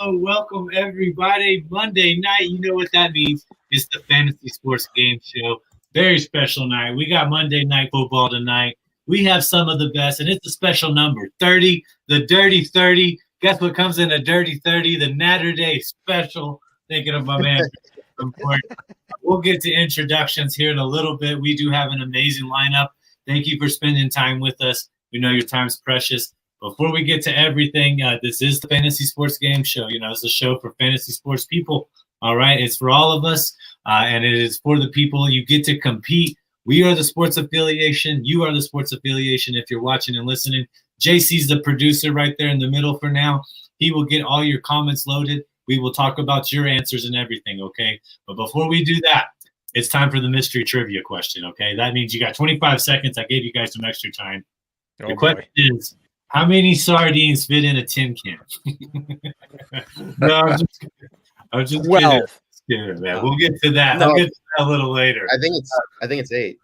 Welcome, everybody. Monday night, you know what that means. It's the Fantasy Sports Game Show. Very special night. We got Monday Night Football tonight. We have some of the best, and it's a special number, 30, the Dirty 30. Guess what comes in a Dirty 30? The Natterday Special. Thinking of my man. We'll get to introductions here in a little bit. We do have an amazing lineup. Thank you for spending time with us. We know your time's precious. Before we get to everything, this is the Fantasy Sports Game Show. You know, it's a show for fantasy sports people. All right, it's for all of us, and it is for the people. You get to compete. We are the sports affiliation. You are the sports affiliation if you're watching and listening. JC's the producer right there in the middle for now. He will get all your comments loaded. We will talk about your answers and everything, okay? But before we do that, it's time for the mystery trivia question, okay? That means you got 25 seconds. I gave you guys some extra time. The question is, how many sardines fit in a tin can? No, I'm just 12. kidding, man. We'll get to that. No. We'll get to that a little later. I think it's 8.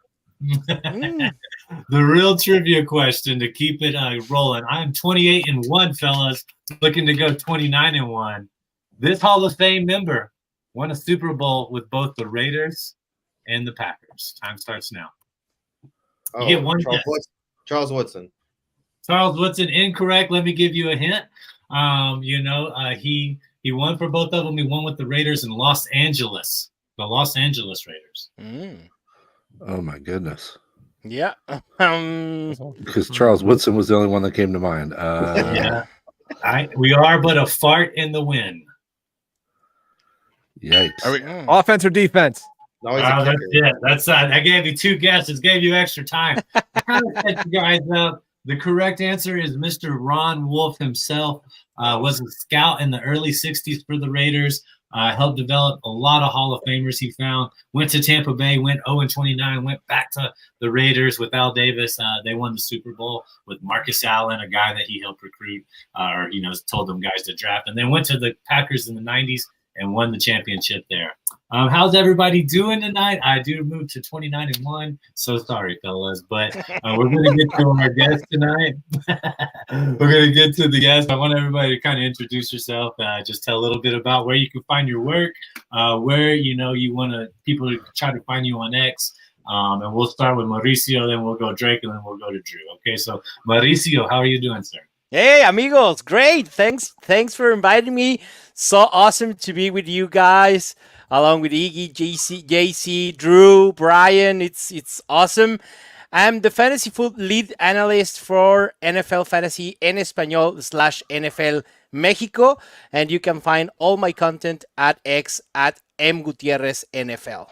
The real trivia question to keep it rolling. I am 28-1, fellas. Looking to go 29-1. This Hall of Fame member won a Super Bowl with both the Raiders and the Packers. Time starts now. You get one guess. Charles Woodson. Charles Woodson, incorrect. Let me give you a hint. He won for both of them. He won with the Raiders in Los Angeles. The Los Angeles Raiders. Oh, my goodness. Yeah. Because Charles Woodson was the only one that came to mind. Yeah. We are but a fart in the wind. Yikes. Offense or defense? No, That's it. That's I gave you 2 guesses. Gave you extra time. I kind of set you guys up. The correct answer is Mr. Ron Wolf himself. Was a scout in the early 60s for the Raiders. Helped develop a lot of Hall of Famers he found. Went to Tampa Bay, went 0-29, went back to the Raiders with Al Davis. They won the Super Bowl with Marcus Allen, a guy that he helped recruit told them guys to draft. And then went to the Packers in the 90s and won the championship there. How's everybody doing tonight? I do move to 29-1. So sorry, fellas, but we're going to get to our guest tonight. We're going to get to the guest. I want everybody to kind of introduce yourself. Just tell a little bit about where you can find your work, where you want people to try to find you on X. And we'll start with Mauricio, then we'll go Drake, and then we'll go to Drew. Okay, so Mauricio, how are you doing, sir? Hey, amigos. Great. Thanks for inviting me. So awesome to be with you guys, along with Iggy, JC, Drew, Brian. It's awesome. I'm the fantasy football lead analyst for NFL Fantasy en Español /NFL Mexico. And you can find all my content at X at MGutierrez NFL.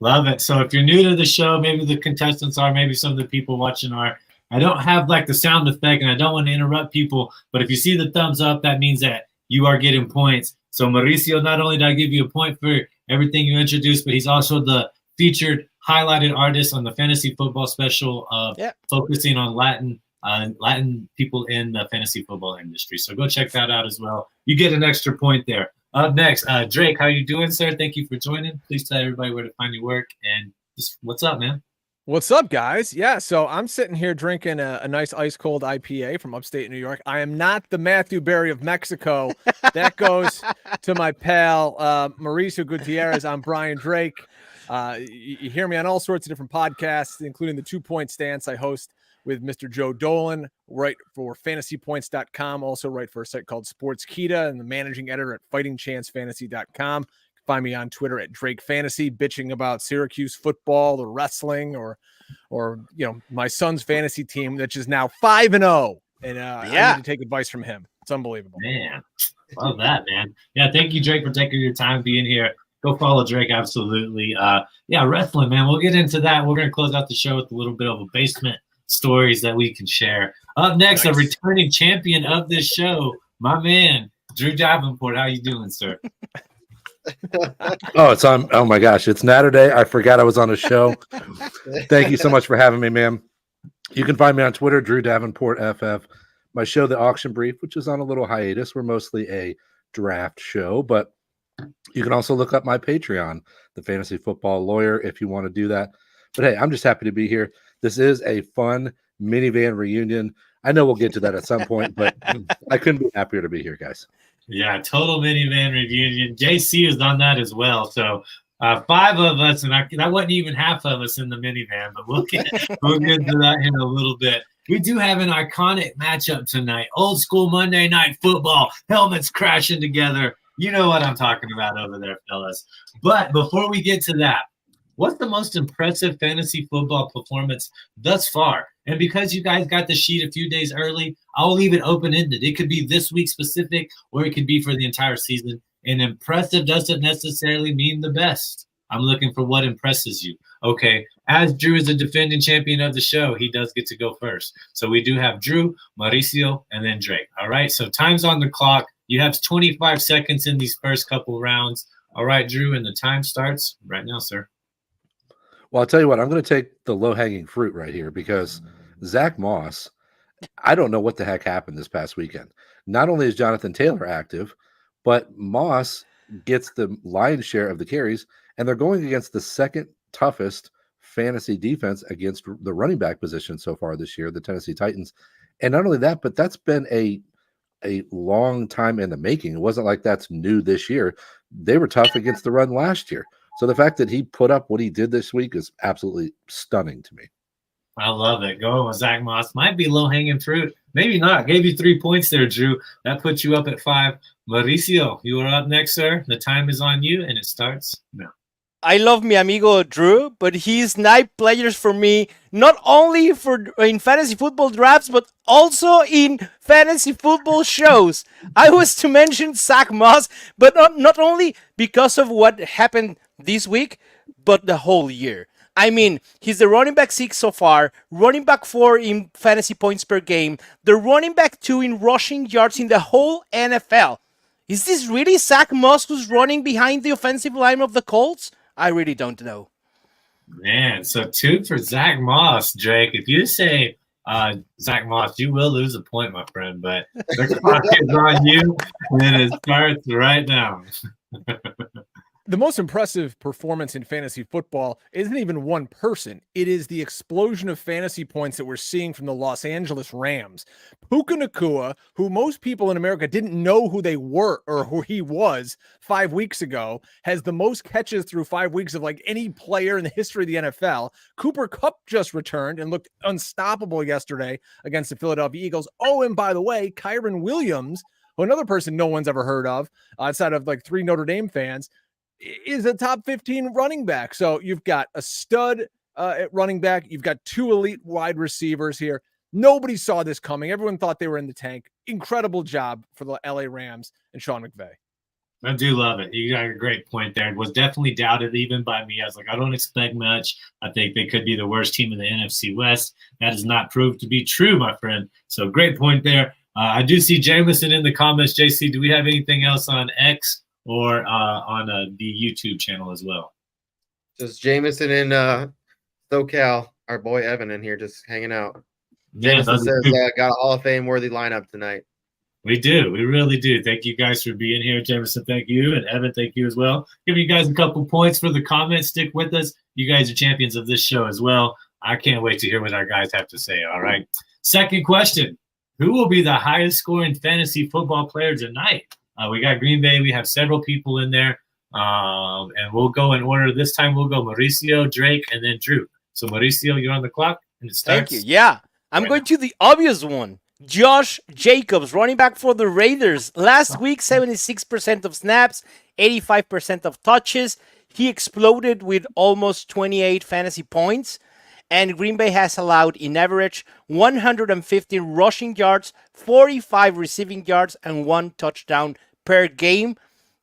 Love it. So if you're new to the show, maybe the contestants are, maybe some of the people watching are. I don't have like the sound effect and I don't want to interrupt people, but if you see the thumbs up, that means that you are getting points. So Mauricio, not only did I give you a point for everything you introduced, but he's also the featured highlighted artist on the fantasy football special focusing on Latin people in the fantasy football industry. So go check that out as well. You get an extra point there. Up next, Drake, how you doing, sir? Thank you for joining. Please tell everybody where to find your work and just what's up, man? What's up, guys? Yeah, so I'm sitting here drinking a nice ice-cold IPA from upstate New York. I am not the Matthew Berry of Mexico. That goes to my pal, Mauricio Gutierrez. I'm Brian Drake. You hear me on all sorts of different podcasts, including the 2 Point Stance I host with Mr. Joe Dolan, write for fantasypoints.com, also write for a site called Sportskeeda, and the managing editor at fightingchancefantasy.com. Find me on Twitter at Drake Fantasy, bitching about Syracuse football or wrestling or my son's fantasy team, which is now 5-0. And I need to take advice from him. It's unbelievable. Man, love that, man. Yeah, thank you, Drake, for taking your time being here. Go follow Drake, absolutely. Wrestling, man. We'll get into that. We're going to close out the show with a little bit of a basement stories that we can share. Up next, a returning champion of this show, my man, Drew Davenport. How you doing, sir? It's on. Oh my gosh, it's Natterday. I forgot I was on a show. Thank you so much for having me, man. You can find me on Twitter, Drew Davenport FF. My show, The Auction Brief, which is on a little hiatus. We're mostly a draft show, but you can also look up my Patreon, The Fantasy Football Lawyer, if you want to do that. But hey, I'm just happy to be here. This is a fun minivan reunion. I know we'll get to that at some point, but I couldn't be happier to be here, guys. Yeah, total minivan reunion. JC is on that as well. So 5 of us, and that wasn't even half of us in the minivan, but we'll get to that in a little bit. We do have an iconic matchup tonight. Old school Monday night football, helmets crashing together. You know what I'm talking about over there, fellas. But before we get to that, what's the most impressive fantasy football performance thus far? And because you guys got the sheet a few days early, I'll leave it open-ended. It could be this week specific, or it could be for the entire season. And impressive doesn't necessarily mean the best. I'm looking for what impresses you. Okay, as Drew is the defending champion of the show, he does get to go first. So we do have Drew, Mauricio, and then Drake. All right, so time's on the clock. You have 25 seconds in these first couple rounds. All right, Drew, and the time starts right now, sir. Well, I'll tell you what, I'm going to take the low-hanging fruit right here because Zach Moss, I don't know what the heck happened this past weekend. Not only is Jonathan Taylor active, but Moss gets the lion's share of the carries, and they're going against the second toughest fantasy defense against the running back position so far this year, the Tennessee Titans. And not only that, but that's been a long time in the making. It wasn't like that's new this year. They were tough against the run last year. So the fact that he put up what he did this week is absolutely stunning to me. I love it. Going with Zach Moss might be low-hanging fruit. Maybe not. Gave you 3 points there, Drew. That puts you up at 5. Mauricio, you are up next, sir. The time is on you, and it starts now. I love mi amigo Drew, but he's 9 players for me, not only in fantasy football drafts, but also in fantasy football shows. I was to mention Zach Moss, but not only because of what happened this week, but the whole year. I mean, he's the running back 6 so far, running back 4 in fantasy points per game, the running back 2 in rushing yards in the whole NFL. Is this really Zach Moss who's running behind the offensive line of the Colts? I really don't know. Man, so 2 for Zach Moss, Drake. If you say Zach Moss, you will lose a point, my friend, but the clock is on you, and it starts right now. The most impressive performance in fantasy football isn't even one person. It is the explosion of fantasy points that we're seeing from the Los Angeles Rams. Puka Nacua, who most people in America didn't know who they were or who he was 5 weeks ago, has the most catches through 5 weeks of like any player in the history of the NFL. Cooper Kupp just returned and looked unstoppable yesterday against the Philadelphia Eagles. Oh, and by the way, Kyron Williams, who another person no one's ever heard of outside of like 3 Notre Dame fans, is a top 15 running back. So you've got a stud at running back. You've got 2 elite wide receivers here. Nobody saw this coming. Everyone thought they were in the tank. Incredible job for the LA Rams and Sean McVay. I do love it. You got a great point there. It was definitely doubted even by me. I was like, I don't expect much. I think they could be the worst team in the NFC West. That has not proved to be true, my friend. So great point there. I do see Jameson in the comments. JC, do we have anything else on X or on the YouTube channel as well? Just Jameson and SoCal, our boy Evan in here just hanging out. Yeah, Jameson says got a Hall of Fame worthy lineup tonight. We do. We really do. Thank you guys for being here. Jameson, thank you. And Evan, thank you as well. Give you guys a couple points for the comments. Stick with us. You guys are champions of this show as well. I can't wait to hear what our guys have to say. All right. Second question. Who will be the highest scoring fantasy football player tonight? We got Green Bay. We have several people in there. And we'll go in order. This time we'll go Mauricio, Drake, and then Drew. So Mauricio, you're on the clock. And it starts. Thank you. Yeah. I'm going to the obvious one. Josh Jacobs, running back for the Raiders. Last week, 76% of snaps, 85% of touches. He exploded with almost 28 fantasy points. And Green Bay has allowed, in average, 115 rushing yards, 45 receiving yards, and 1 touchdown per game.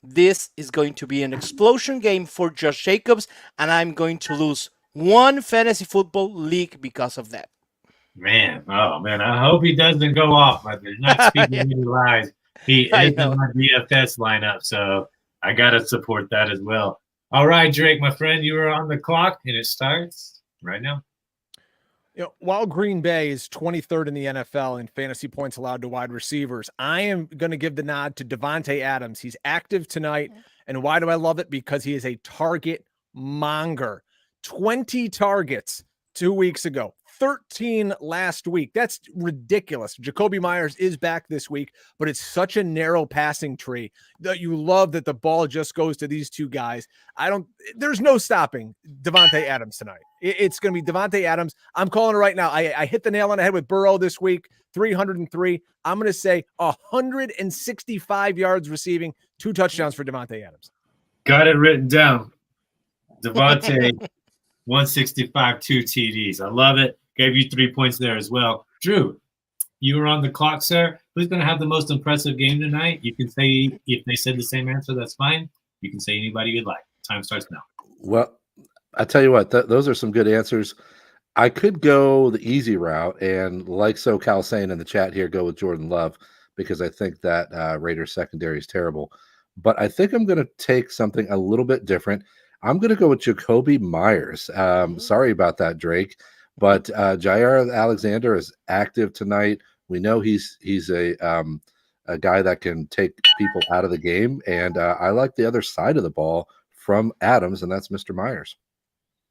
This is going to be an explosion game for Josh Jacobs, and I'm going to lose 1 fantasy football league because of that. Man, I hope he doesn't go off, but they're not speaking any lies. He is in my DFS lineup, so I got to support that as well. All right, Drake, my friend, you are on the clock, and it starts right now. You know, while Green Bay is 23rd in the NFL in fantasy points allowed to wide receivers, I am going to give the nod to Devontae Adams. He's active tonight, and why do I love it? Because he is a target monger. 20 targets 2 weeks ago, 13 last week. That's ridiculous. Jacoby Myers is back this week, but it's such a narrow passing tree that you love that the ball just goes to these two guys. There's no stopping Davante Adams tonight. It's going to be Davante Adams. I'm calling it right now. I hit the nail on the head with Burrow this week, 303. I'm going to say 165 yards receiving, 2 touchdowns for Davante Adams. Got it written down. Davante, 165, 2 TDs. I love it. Gave you 3 points there as well. Drew, you were on the clock, sir. Who's going to have the most impressive game tonight? You can say, if they said the same answer, that's fine. You can say anybody you'd like. Time starts now. Well, I tell you what, those are some good answers. I could go the easy route and, like SoCal saying in the chat here, go with Jordan Love because I think that Raiders secondary is terrible. But I think I'm going to take something a little bit different. I'm going to go with Jacoby Myers. Sorry about that, Drake. But Jair Alexander is active tonight. We know he's a guy that can take people out of the game. And I like the other side of the ball from Adams, and that's Mr. Myers.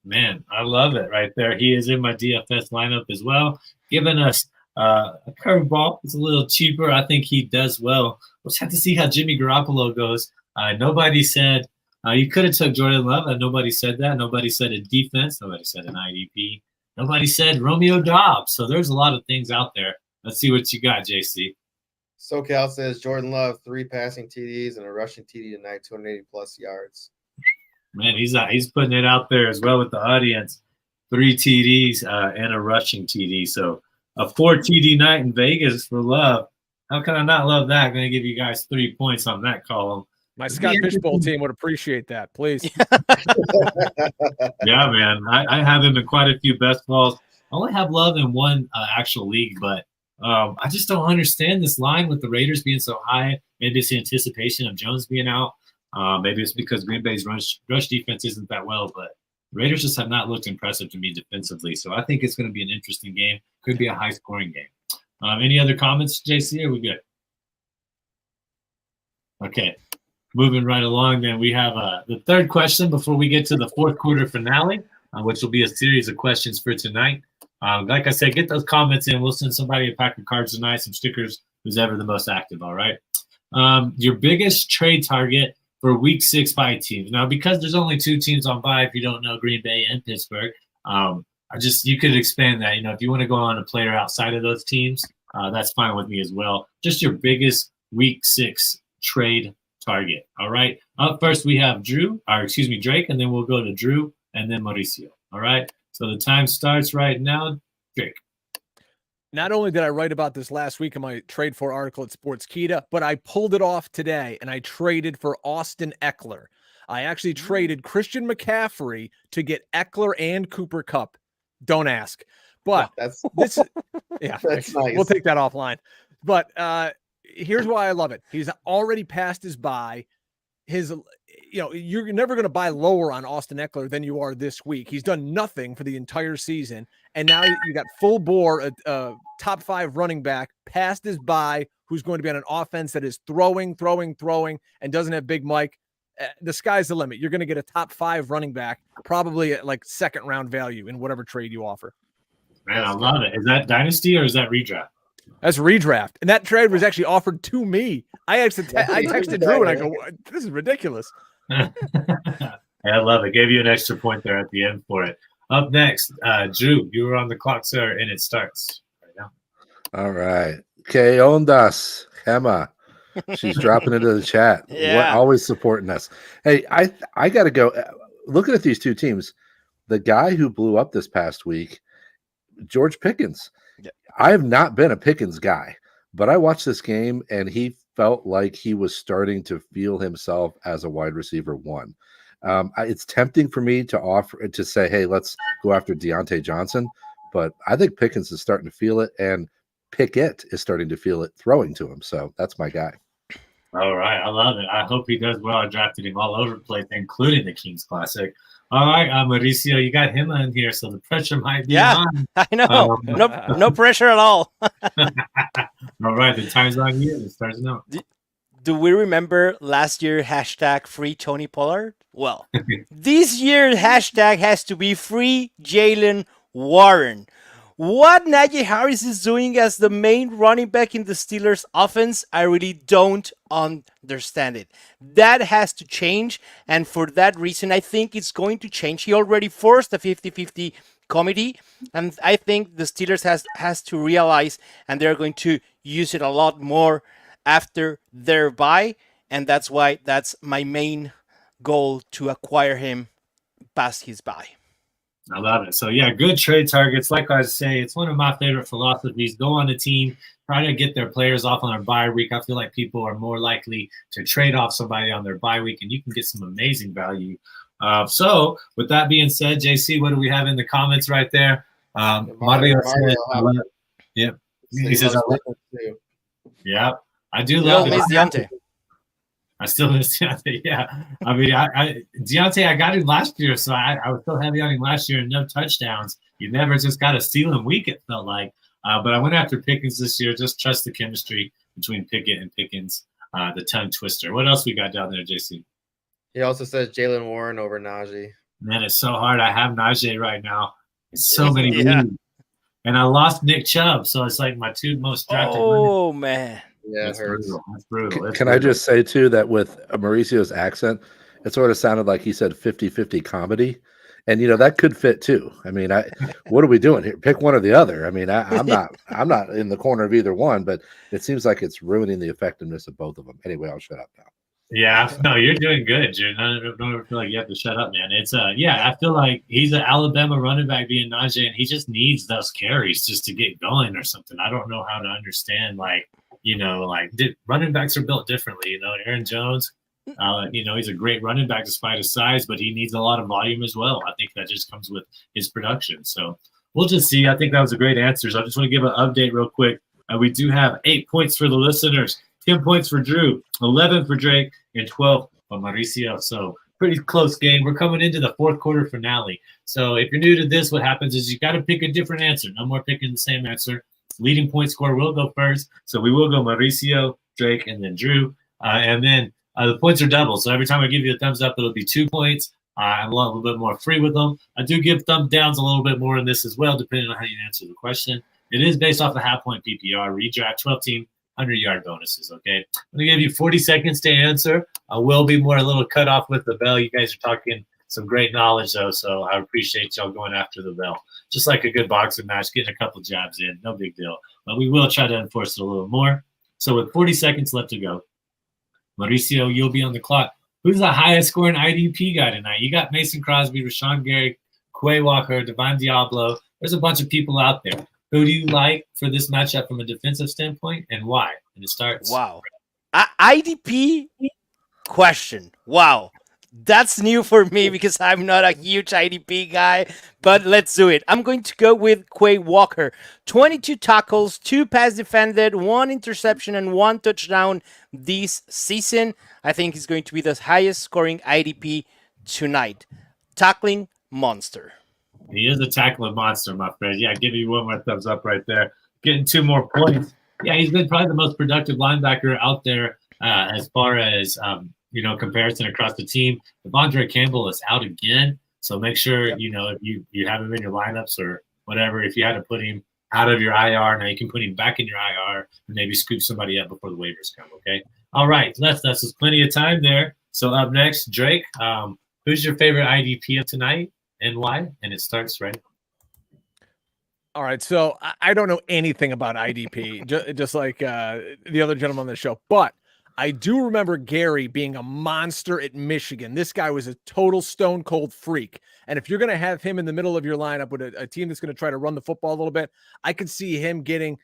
Man, I love it right there. He is in my DFS lineup as well, giving us a curveball. It's a little cheaper. I think he does well. We'll just have to see how Jimmy Garoppolo goes. Nobody said you could have took Jordan Love. Nobody said that. Nobody said a defense. Nobody said an IDP. Nobody said Romeo Dobbs. So there's a lot of things out there. Let's see what you got, JC. SoCal says Jordan Love, 3 passing TDs and a rushing TD tonight, 280+ yards. Man, he's putting it out there as well with the audience. 3 TDs and a rushing TD. So a 4 TD night in Vegas for Love. How can I not love that? I'm going to give you guys 3 points on that column. My Scott Fishbowl team would appreciate that, please. Yeah, man. I have him in quite a few best balls. I only have Love in one actual league, but I just don't understand this line with the Raiders being so high. Maybe it's the anticipation of Jones being out. Maybe it's because Green Bay's rush defense isn't that well, but the Raiders just have not looked impressive to me defensively. So I think it's going to be an interesting game. Could be a high-scoring game. Any other comments, JC? Are we good? Okay. Moving right along, then we have the third question before we get to the fourth quarter finale, which will be a series of questions for tonight. Like I said, get those comments in. We'll send somebody a pack of cards tonight, some stickers, who's ever the most active, all right? Your biggest trade target for week 6 bye teams. Now, because there's only 2 teams on bye, if you don't know, Green Bay and Pittsburgh, you could expand that. If you want to go on a player outside of those teams, that's fine with me as well. Just your biggest week 6 trade target. All right. Up first, we have Drake, and then we'll go to Drew and then Mauricio. All right. So the time starts right now. Drake. Not only did I write about this last week in my trade for article at Sportskeeda, but I pulled it off today and I traded for Austin Eckler. I actually traded Christian McCaffrey to get Eckler and Cooper Kupp. Don't ask. But that's nice. We'll take that offline. But here's why I love it. He's already passed his bye. You're never going to buy lower on Austin Eckler than you are this week. He's done nothing for the entire season. And now you got full bore, a top 5 running back past his bye, who's going to be on an offense that is throwing, and doesn't have Big Mike. The sky's the limit. You're going to get a top 5 running back, probably at like 2nd round value in whatever trade you offer. Man, I love it. Is that dynasty or is that redraft? That's redraft. And that trade was actually offered to me. I texted Drew and I go, this is ridiculous. I love it. Gave you an extra point there at the end for it. Up next, Drew, you were on the clock, sir, and it starts right now. All right. Que ondas, Gemma. She's dropping into the chat. Yeah. Always supporting us. Hey, I got to go. Looking at these 2 teams, the guy who blew up this past week, George Pickens. Yeah. I have not been a Pickens guy, but I watched this game and he felt like he was starting to feel himself as a wide receiver 1. It's tempting for me to say, hey, let's go after Deontay Johnson, but I think Pickens is starting to feel it, and Pickett is starting to feel it throwing to him. So that's my guy. All right. I love it. I hope he does well. I drafted him all over the place, including the Kings Classic. All right, Mauricio, you got him in here, so the pressure might be on. I know. No pressure at all. All right, the time's on you. It starts now. Do we remember last year #free Tony Pollard? Well, this year # has to be free Jalen Warren. What Najee Harris is doing as the main running back in the Steelers offense, I really don't understand it. That has to change, and for that reason, I think it's going to change. He already forced a 50-50 committee, and I think the Steelers has to realize, and they're going to use it a lot more after their bye, and that's why that's my main goal, to acquire him past his bye. I love it. So, yeah, good trade targets. Like I say, it's one of my favorite philosophies. Go on a team, try to get their players off on their bye week. I feel like people are more likely to trade off somebody on their bye week, and you can get some amazing value. So, with that being said, JC, what do we have in the comments right there? Mario says, yeah. He says, yeah, I do love it. Miss Deontay. I still miss Deontay. Yeah, I mean, Deontay, I got him last year, so I was so heavy on him last year and no touchdowns. You never just got a stealing week, it felt like. But I went after Pickens this year. Just trust the chemistry between Pickett and Pickens, the tongue twister. What else we got down there, JC? He also says Jalen Warren over Najee. Man, it's so hard. I have Najee right now. It's so many leagues. And I lost Nick Chubb, so it's like my two most drafted. Oh, man. Yeah, it hurts. That's brutal. Can I just say, too, that with Mauricio's accent, it sort of sounded like he said 50-50 comedy. And, that could fit, too. I mean, what are we doing here? Pick one or the other. I mean, I'm not in the corner of either one, but it seems like it's ruining the effectiveness of both of them. Anyway, I'll shut up now. Yeah, no, you're doing good, Jude. I don't ever feel like you have to shut up, man. It's I feel like he's an Alabama running back being Najee, and he just needs those carries just to get going or something. I don't know how to understand, running backs are built differently. Aaron Jones, he's a great running back despite his size, but he needs a lot of volume as well. I think that just comes with his production. So we'll just see. I think that was a great answer. So I just want to give an update real quick. We do have 8 points for the listeners. 10 points for Drew, 11 for Drake, and 12 for Mauricio. So pretty close game. We're coming into the fourth quarter finale. So if you're new to this, what happens is you got to pick a different answer. No more picking the same answer. Leading point scorer will go first. So we will go Mauricio, Drake, and then Drew. And then the points are double. So every time I give you a thumbs up, it'll be 2 points. I'm a little bit more free with them. I do give thumb downs a little bit more in this as well, depending on how you answer the question. It is based off the half-point PPR. Redraft 12-team. 100-yard bonuses, okay? I'm going to give you 40 seconds to answer. I will be a little cut off with the bell. You guys are talking some great knowledge, though, so I appreciate y'all going after the bell. Just like a good boxing match, getting a couple jabs in, no big deal. But we will try to enforce it a little more. So with 40 seconds left to go, Mauricio, you'll be on the clock. Who's the highest scoring IDP guy tonight? You got Mason Crosby, Rashawn Gary, Quay Walker, Devon Diablo. There's a bunch of people out there. Who do you like for this matchup from a defensive standpoint, and why? And it starts. Wow. IDP question. Wow. That's new for me because I'm not a huge IDP guy, but let's do it. I'm going to go with Quay Walker. 22 tackles, 2 pass defended, 1 interception, and 1 touchdown this season. I think he's going to be the highest scoring IDP tonight. Tackling monster. He is a tackling monster, my friend. Yeah, give you one more thumbs up right there. Getting 2 more points. Yeah, he's been probably the most productive linebacker out there as far as, comparison across the team. Devondre Campbell is out again. So make sure, if you have him in your lineups or whatever, if you had to put him out of your IR, now you can put him back in your IR and maybe scoop somebody up before the waivers come, okay? All right, left us is plenty of time there. So up next, Drake, who's your favorite IDP of tonight? And why? And it starts right now. All right, so I don't know anything about IDP, just like the other gentleman on the show, but I do remember Gary being a monster at Michigan. This guy was a total stone cold freak. And if you're going to have him in the middle of your lineup with a team that's going to try to run the football a little bit, I could see him getting,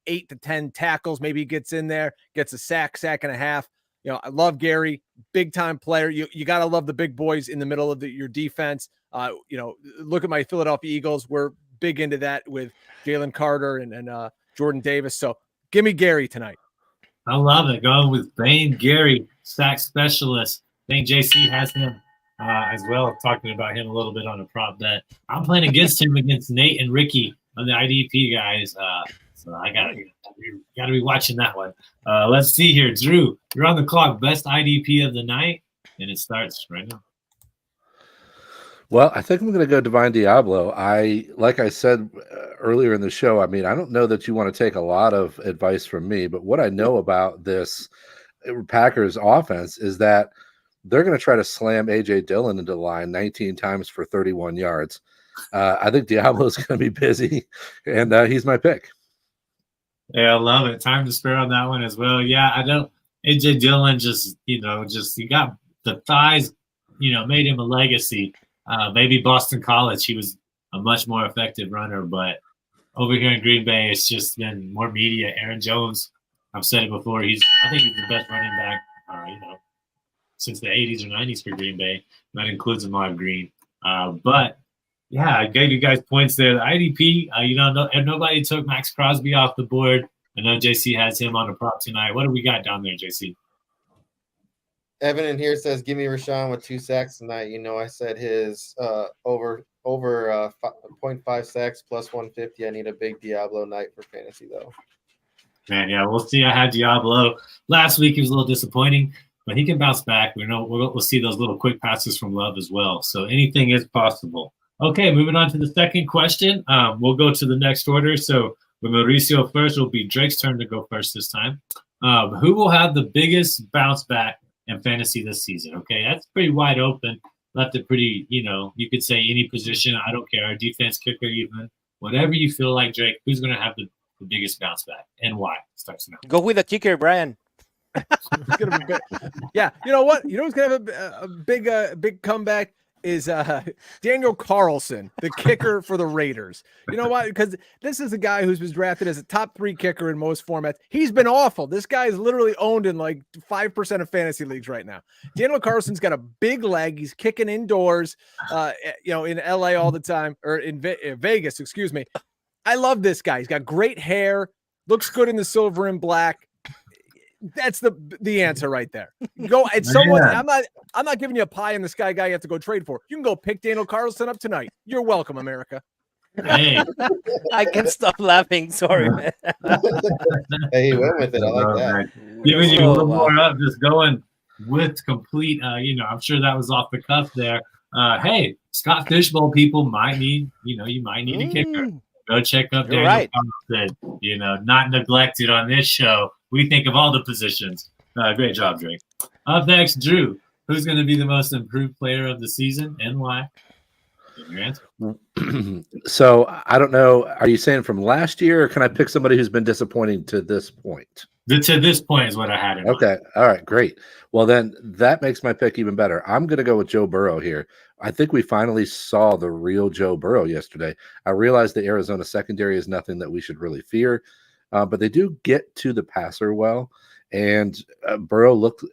8 to 10 tackles. Maybe he gets in there, gets a sack and a half. I love Gary, big time player. You got to love the big boys in the middle of your defense. Look at my Philadelphia Eagles. We're big into that with Jalen Carter and Jordan Davis. So give me Gary tonight. I love it. Going with Bane Gary, sack specialist. I think JC has him as well, talking about him a little bit on a prop bet. I'm playing against him against Nate and Ricky on the IDP guys. So I gotta be watching that one. Let's see here. Drew, you're on the clock. Best IDP of the night, and it starts right now. Well, I think I'm going to go Divine Diablo. Like I said earlier in the show, I mean, I don't know that you want to take a lot of advice from me, but what I know about this Packers offense is that they're going to try to slam A.J. Dillon into the line 19 times for 31 yards. I think Diablo's going to be busy, and he's my pick. Yeah, I love it. Time to spare on that one as well. Yeah, I don't. A.J. Dillon just he got the thighs, made him a legacy. Maybe Boston College, he was a much more effective runner, but over here in Green Bay, it's just been more media. Aaron Jones, I've said it before, I think he's the best running back, since the 80s or 90s for Green Bay. That includes Ahmad Green. But yeah, I gave you guys points there. The IDP, nobody took Max Crosby off the board. I know JC has him on a prop tonight. What do we got down there, JC? Evan in here says, give me Rashawn with 2 sacks tonight. I said his over 0.5 sacks plus 150. I need a big Diablo night for fantasy, though. Man, yeah, we'll see. I had Diablo. Last week he was a little disappointing, but he can bounce back. We'll see those little quick passes from Love as well. So anything is possible. Okay, moving on to the second question. We'll go to the next order. So with Mauricio first, it'll be Drake's turn to go first this time. Who will have the biggest bounce back in fantasy this season? Okay, that's pretty wide open. Left it pretty, you could say any position. I don't care. Defense, kicker, even. Whatever you feel like, Drake, who's going to have the biggest bounce back and why? Starts now. Go with the kicker, Brian. It's gonna be big. Yeah, you know what? You know who's gonna have a big comeback is Daniel Carlson, the kicker for the Raiders. You know why? Because this is a guy who's been drafted as a top 3 kicker in most formats. He's been awful. This guy is literally owned in like 5% of fantasy leagues right now. Daniel Carlson's got a big leg. He's kicking indoors, in LA all the time, or in Vegas, excuse me. I love this guy. He's got great hair, looks good in the silver and black. That's the answer right there. Go and someone. I'm not giving you a pie in the sky guy you have to go trade for. You can go pick Daniel Carlson up tonight. You're welcome, America. Hey, I can't stop laughing. Sorry, man. Hey, he went with it. I like that. Giving you a little more up, just going with complete. I'm sure that was off the cuff there. Hey, Scott Fishbowl people might need. You might need a kicker. Go check up there. Right. Not neglected on this show. We think of all the positions. Great job, Drake. Up next, Drew. Who's going to be the most improved player of the season and why? Your answer. So I don't know. Are you saying from last year, or can I pick somebody who's been disappointing to this point? To this point is what I had in mind. Okay. All right. Great. Well, then that makes my pick even better. I'm going to go with Joe Burrow here. I think we finally saw the real Joe Burrow yesterday. I realize the Arizona secondary is nothing that we should really fear, but they do get to the passer well. And Burrow looked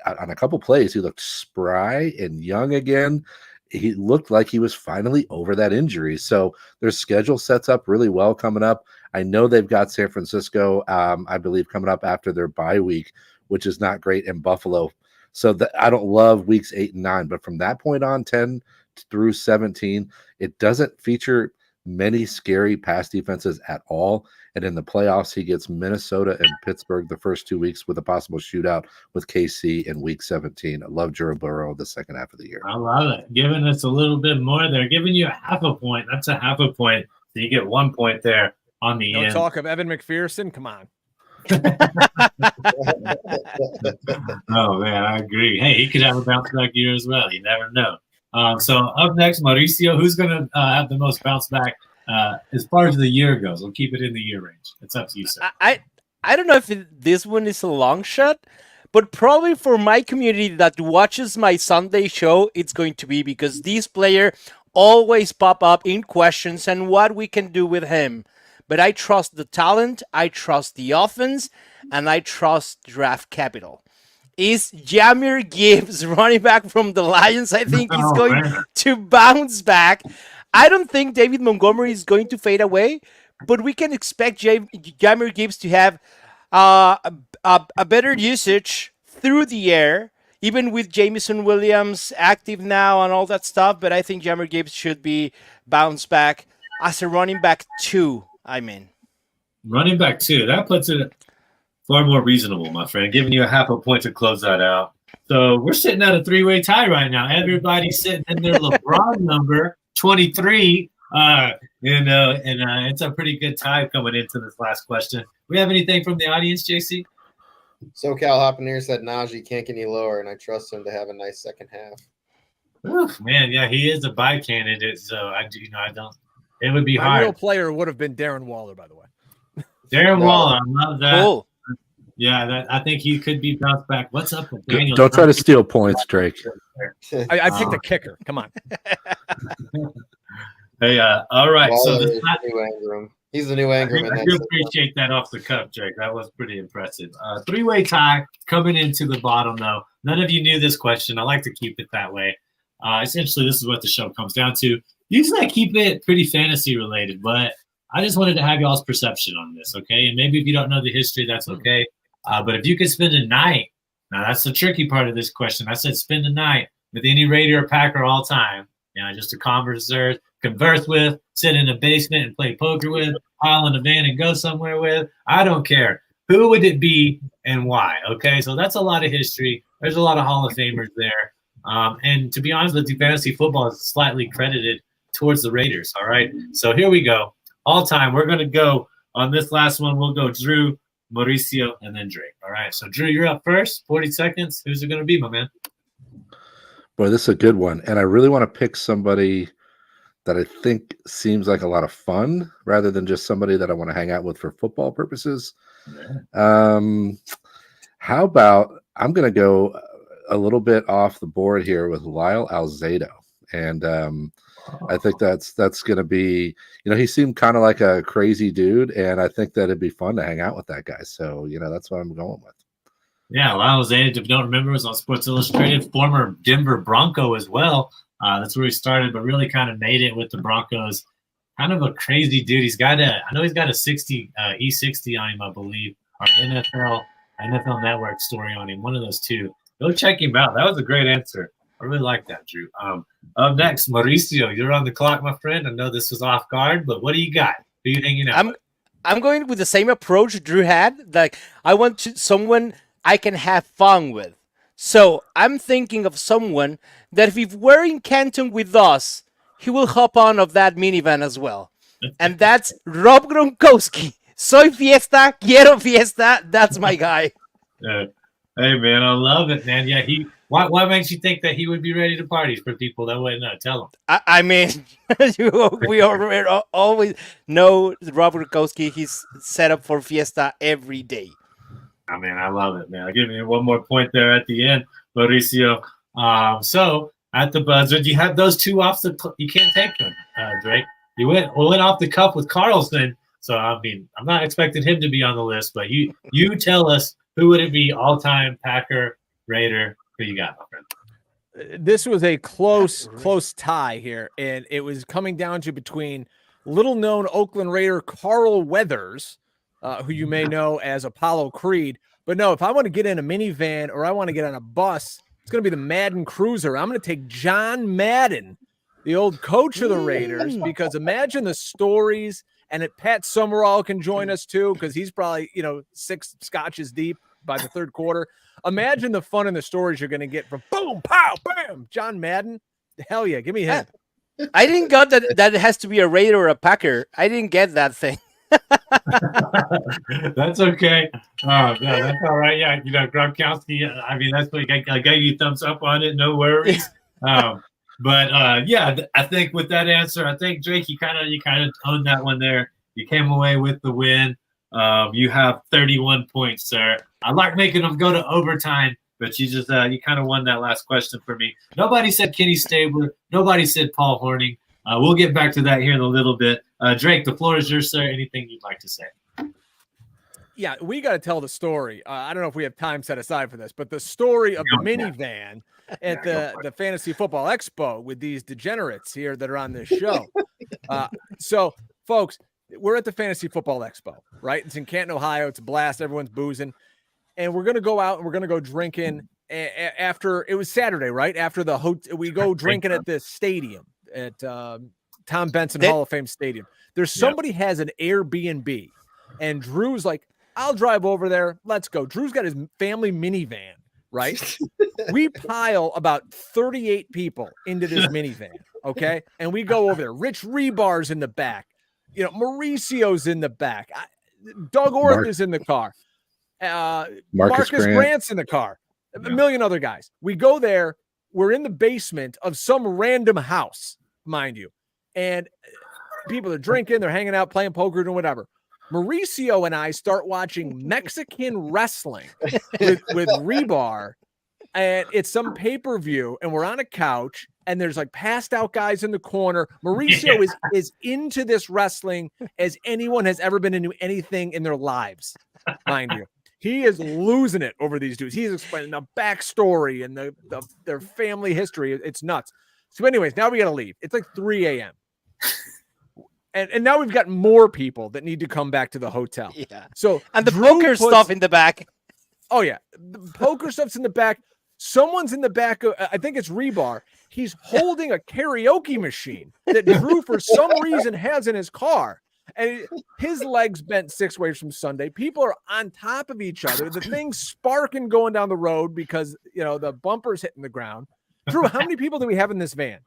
on a couple plays. He looked spry and young again. He looked like he was finally over that injury. So their schedule sets up really well coming up. I know they've got San Francisco, I believe, coming up after their bye week, which is not great, in Buffalo. So I don't love weeks 8 and 9, but from that point on, 10 through 17, it doesn't feature many scary pass defenses at all. And in the playoffs, he gets Minnesota and Pittsburgh the first 2 weeks with a possible shootout with KC in week 17. I love Joe Burrow the second half of the year. I love it. Giving us a little bit more there, giving you a half a point. That's a half a point. So you get 1 point there on the end. Talk of Evan McPherson. Come on. Oh, man, I agree. Hey, he could have a bounce back year as well. You never know. So up next, Mauricio, who's going to have the most bounce back as far as the year goes? We'll keep it in the year range. It's up to you, sir. I don't know if this one is a long shot, but probably for my community that watches my Sunday show, it's going to be because this player always pop up in questions and what we can do with him. But I trust the talent, I trust the offense, and I trust draft capital. Is Jahmyr Gibbs, running back from the Lions? I think he's going to bounce back. I don't think David Montgomery is going to fade away, but we can expect Jahmyr Gibbs to have a better usage through the air, even with Jameson Williams active now and all that stuff. But I think Jahmyr Gibbs should be bounced back as a running back 2. Running back 2. That puts it far more reasonable, my friend, giving you a half a point to close that out. So we're sitting at a 3-way tie right now. Everybody's sitting in their LeBron number 23. It's a pretty good time coming into this last question. We have anything from the audience, JC? SoCal Hopping here said Najee can't get any lower, and I trust him to have a nice second half. Oof, man, yeah, he is a buy candidate, so I don't. It would be My hard. real player would have been Darren Waller, by the way. Darren Waller, I love that. Cool. Yeah, I think he could be bounced back. What's up with Daniel? Don't try to steal points, Drake. I picked a kicker. Come on. Hey, all right. Waller So is this the new Ingram. He's the new Ingram. I do appreciate that off the cuff, Drake. That was pretty impressive. Three-way tie coming into the bottom, though. None of you knew this question. I like to keep it that way. Essentially, this is what the show comes down to. Usually I keep it pretty fantasy related, but I just wanted to have y'all's perception on this, okay? And maybe if you don't know the history, that's okay. But if you could spend a night, now that's the tricky part of this question. I said spend a night with any Raider or Packer all time, just to converse with, sit in a basement and play poker with, pile in a van and go somewhere with. I don't care. Who would it be and why? Okay, so that's a lot of history. There's a lot of Hall of Famers there. And to be honest with you, fantasy football is slightly credited towards the Raiders, all right? So here we go. All time, we're going to go on this last one. We'll go Drew, Mauricio, and then Drake. All right, so Drew, you're up first. 40 seconds. Who's it going to be, my man? Boy, this is a good one. And I really want to pick somebody that I think seems like a lot of fun rather than just somebody that I want to hang out with for football purposes. Yeah. How about I'm going to go a little bit off the board here with Lyle Alzado. And I think that's going to be, he seemed kind of like a crazy dude. And I think that it'd be fun to hang out with that guy. So, that's what I'm going with. Yeah, Lyle Alzado, if you don't remember, was on Sports Illustrated, former Denver Bronco as well. That's where he started, but really kind of made it with the Broncos. Kind of a crazy dude. I know he's got a 60 E60 on him, I believe, or NFL Network story on him. One of those two. Go check him out. That was a great answer. I really like that, Drew. Up next, Mauricio, you're on the clock, my friend. I know this was off guard, but what do you got? Who are you hanging out with? I'm going with the same approach Drew had. Like, I want someone I can have fun with. So I'm thinking of someone that if we're in Canton with us, he will hop on of that minivan as well. And that's Rob Gronkowski. Soy fiesta, quiero fiesta. That's my guy. Hey, man, I love it, man. Yeah, why makes you think that he would be ready to party for people that wouldn't know? Tell him. I mean, we always know Rob Gronkowski. He's set up for fiesta every day. I mean, I love it, man. I'll give you one more point there at the end, Mauricio. So at the buzzer, you have those two off you can't take them, Drake. You went off the cuff with Carlson. So, I mean, I'm not expecting him to be on the list, but you tell us, who would it be all-time Packer, Raider? Who you got, my friend? This was a close tie here, and it was coming down to between little-known Oakland Raider Carl Weathers, who you may know as Apollo Creed. But no, if I want to get in a minivan or I want to get on a bus, it's going to be the Madden Cruiser. I'm going to take John Madden, the old coach of the Raiders, because imagine the stories. And Pat Summerall can join us too, because he's probably, 6 scotches deep by the third quarter. Imagine the fun and the stories you're going to get from boom, pow, bam, John Madden. Hell yeah, give me him. I didn't get that it has to be a Raider or a Packer. I didn't get that thing. That's okay. Oh, yeah, that's all right. Yeah, Gronkowski. I mean, that's what I gave you thumbs up on it. No worries. But I think with that answer, I think Drake, you kind of owned that one there. You came away with the win. You have 31 points, sir. I like making them go to overtime, but you just you kind of won that last question for me. Nobody said Kenny Stabler. Nobody said Paul Hornung. We'll get back to that here in a little bit. Drake, the floor is yours, sir. Anything you'd like to say? Yeah, we got to tell the story. I don't know if we have time set aside for this, but the story of the minivan at the Fantasy Football Expo with these degenerates here that are on this show. So, folks, we're at the Fantasy Football Expo, right? It's in Canton, Ohio. It's a blast. Everyone's boozing. And we're going to go out and we're going to go drinking after – it was Saturday, right? After we go drinking at this stadium at Tom Benson Hall of Fame Stadium. There's somebody has an Airbnb, and Drew's like, I'll drive over there. Let's go. Drew's got his family minivan right? We pile about 38 people into this minivan, okay? And we go over there. Rich Rebar's in the back. You know, Mauricio's in the back. Doug Orth is in the car. Marcus Grant's in the car. A million other guys. We go there. We're in the basement of some random house, mind you. And people are drinking, they're hanging out, playing poker, and whatever. Mauricio and I start watching Mexican wrestling with Rebar, and it's some pay-per-view, and we're on a couch, and there's like passed out guys in the corner. Mauricio is into this wrestling as anyone has ever been into anything in their lives, mind you. He is losing it over these dudes. He's explaining the backstory and their family history. It's nuts. So anyways, now we got to leave. It's like 3 a.m. And now we've got more people that need to come back to the hotel. Yeah. So and the poker stuff in the back. Oh yeah, the poker stuff's in the back. Someone's in the back. I think it's Rebar. He's holding a karaoke machine that Drew, for some reason, has in his car, and his legs bent 6 ways from Sunday. People are on top of each other. The thing's sparking going down the road because the bumper's hitting the ground. Drew, how many people do we have in this van?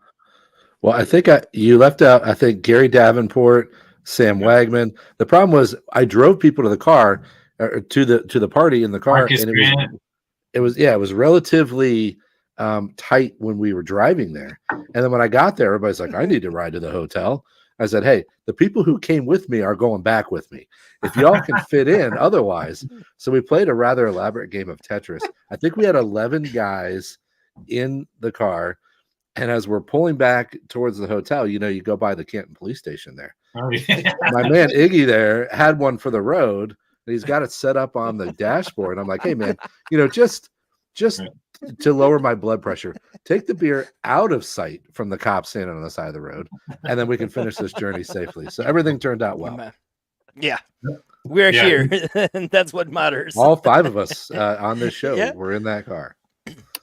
Well, I think you left out, I think, Gary Davenport, Sam Wagman. The problem was I drove people to the car, or to the party in the car, Marcus and Grant. it was relatively tight when we were driving there. And then when I got there, everybody's like, I need to ride to the hotel. I said, hey, the people who came with me are going back with me. If y'all can fit in otherwise. So we played a rather elaborate game of Tetris. I think we had 11 guys in the car. And as we're pulling back towards the hotel, you go by the Canton police station there. Oh, yeah. My man Iggy there had one for the road, and he's got it set up on the dashboard. I'm like, hey man, just to lower my blood pressure, take the beer out of sight from the cops standing on the side of the road, and then we can finish this journey safely. So everything turned out well. Yeah. We're here. And that's what matters. All 5 of us on this show were in that car.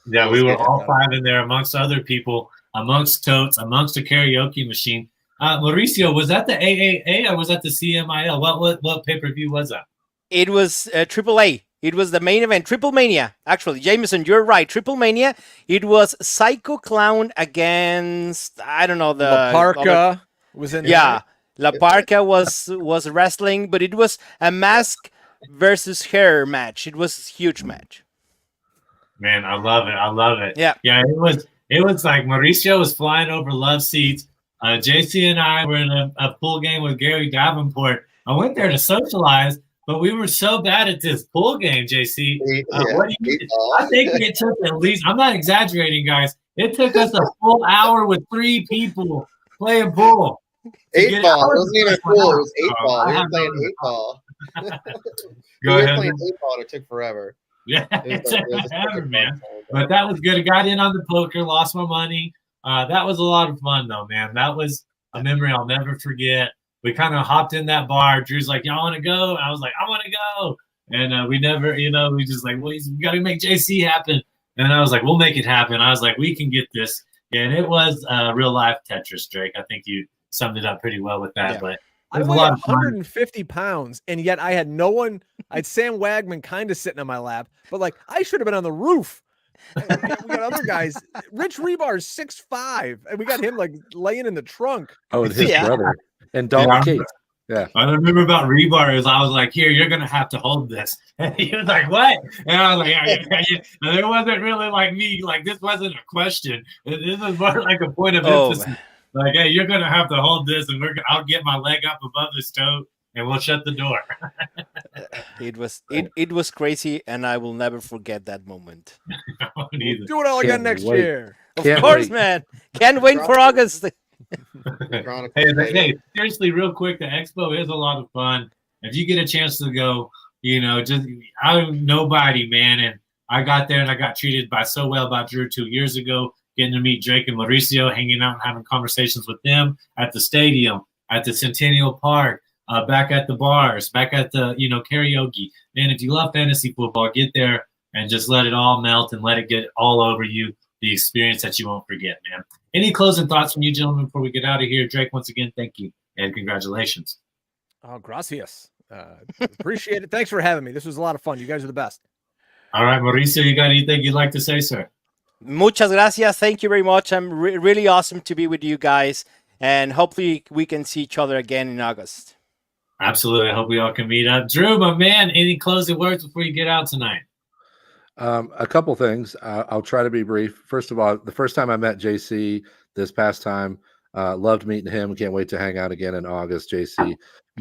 Yeah, we were all 5 in there amongst other people, amongst totes, amongst a karaoke machine. Mauricio, was that the AAA or was that the CMIL? What pay-per-view was that? It was AAA. It was the main event, Triple Mania. Actually, Jameson, you're right. Triple Mania. It was Psycho Clown against, I don't know, La Parca was in there. Yeah, La Parca was wrestling, but it was a mask versus hair match. It was a huge match. Man, I love it. Yeah. It was like Mauricio was flying over love seats. JC and I were in a pool game with Gary Davenport. I went there to socialize, but we were so bad at this pool game, JC. I think it took at least, I'm not exaggerating, guys. It took us a full hour with 3 people playing pool. 8 ball. It wasn't even pool. It was 8 ball. We were playing 8 ball. We were playing 8 ball. It took forever. Yeah, it took forever, man. But that was good. I got in on the poker, lost my money. That was a lot of fun, though, man. That was a memory I'll never forget. We kind of hopped in that bar. Drew's like, y'all want to go? I was like, I want to go. And we never, we just like, well, we got to make JC happen. And I was like, we'll make it happen. I was like, we can get this. And it was real life Tetris, Drake. I think you summed it up pretty well with that. Yeah. But I weigh 150 pounds, and yet I had no one. I had Sam Wagman kind of sitting on my lap, but like I should have been on the roof. We got other guys. Rich Rebar's 6'5", and we got him like laying in the trunk. Oh, and his brother and Dalton Kate. Yeah, I remember about Rebar is I was like, here, you're gonna have to hold this. And he was like, what? And I was like, yeah. And it wasn't really like me. Like this wasn't a question. This was more like a point of emphasis. Man. Like, hey, you're gonna have to hold this, and I'll get my leg up above this toe, and we'll shut the door. It was crazy, and I will never forget that moment. We'll do it all again next year. Of course, man. Can't wait for August. Hey, seriously, real quick, the expo is a lot of fun. If you get a chance to go, I'm nobody, man, and I got there and I got treated so well by Drew 2 years ago. Getting to meet Drake and Mauricio, hanging out and having conversations with them at the stadium, at the Centennial Park, back at the bars, back at the, karaoke. Man, if you love fantasy football, get there and just let it all melt and let it get all over you, the experience that you won't forget, man. Any closing thoughts from you gentlemen before we get out of here? Drake, once again, thank you and congratulations. Oh, gracias. Appreciate it. Thanks for having me. This was a lot of fun. You guys are the best. All right, Mauricio, you got anything you'd like to say, sir? Muchas gracias. Thank you very much. I'm really awesome to be with you guys. And hopefully we can see each other again in August. Absolutely. I hope we all can meet up. Drew, my man, any closing words before you get out tonight? A couple things. I'll try to be brief. First of all, the first time I met JC this past time, loved meeting him. Can't wait to hang out again in August, JC.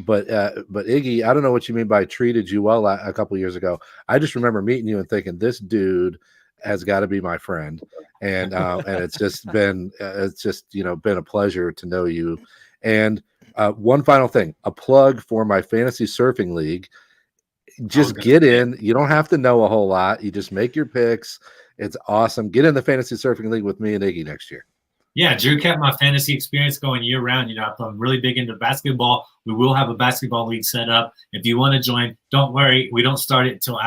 But Iggy, I don't know what you mean by treated you well a couple years ago. I just remember meeting you and thinking this dude has got to be my friend, and it's just been been a pleasure to know you. And one final thing, a plug for my fantasy surfing league. Just get in. You don't have to know a whole lot. You just make your picks. It's awesome. Get in the fantasy surfing league with me and Iggy next year. Yeah, Drew kept my fantasy experience going year round. You know, I'm really big into basketball. We will have a basketball league set up. If you want to join, don't worry. We don't start it until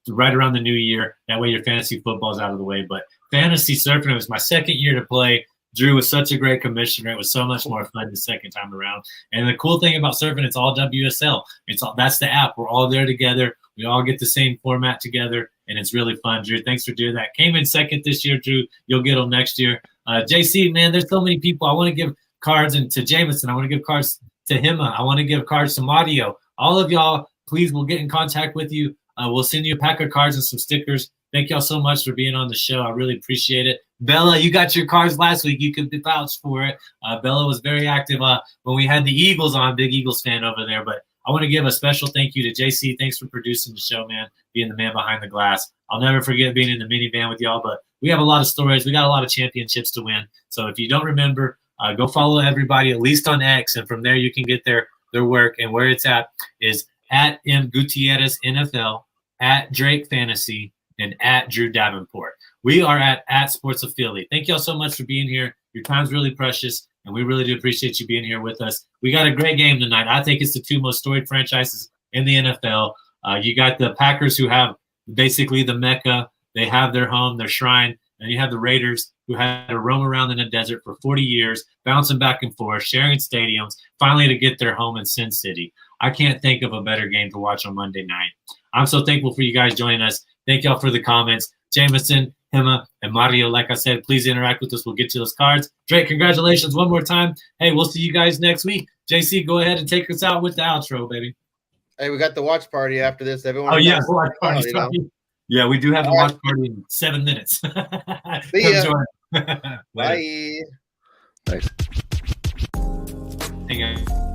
right around the new year. That way your fantasy football is out of the way. But fantasy surfing, it was my second year to play. Drew was such a great commissioner. It was so much more fun the second time around. And the cool thing about surfing, it's all WSL. That's the app. We're all there together. We all get the same format together, and it's really fun. Drew, thanks for doing that. Came in second this year, Drew. You'll get them next year. JC, man, there's so many people. I want to give cards to Jameson. I want to give cards to Hima. I want to give cards to Mario. All of y'all, please, we'll get in contact with you. We'll send you a pack of cards and some stickers. Thank y'all so much for being on the show. I really appreciate it. Bella, you got your cards last week. You can vouch for it. Bella was very active when we had the Eagles on. Big Eagles fan over there. But I want to give a special thank you to JC. Thanks for producing the show, man, being the man behind the glass. I'll never forget being in the minivan with y'all. But we have a lot of stories. We got a lot of championships to win. So if you don't remember, go follow everybody, at least on X. And from there, you can get their work. And where it's at is at M. Gutierrez NFL, at Drake Fantasy, and at Drew Davenport. We are at Sports Affiliate. Thank y'all so much for being here. Your time's really precious, and we really do appreciate you being here with us. We got a great game tonight. I think it's the two most storied franchises in the NFL. You got the Packers, who have basically the Mecca. They have their home, their shrine. And you have the Raiders, who had to roam around in the desert for 40 years, bouncing back and forth, sharing stadiums, finally to get their home in Sin City. I can't think of a better game to watch on Monday night. I'm so thankful for you guys joining us. Thank y'all for the comments. Jameson, Hima, and Mario, like I said, please interact with us. We'll get you those cards. Drake, congratulations one more time. Hey, we'll see you guys next week. JC, go ahead and take us out with the outro, baby. Hey, we got the watch party after this. Everyone. Oh, yeah, watch party. You know? Yeah, we do have the watch party in 7 minutes. See ya. Bye. Thanks. Hey, guys.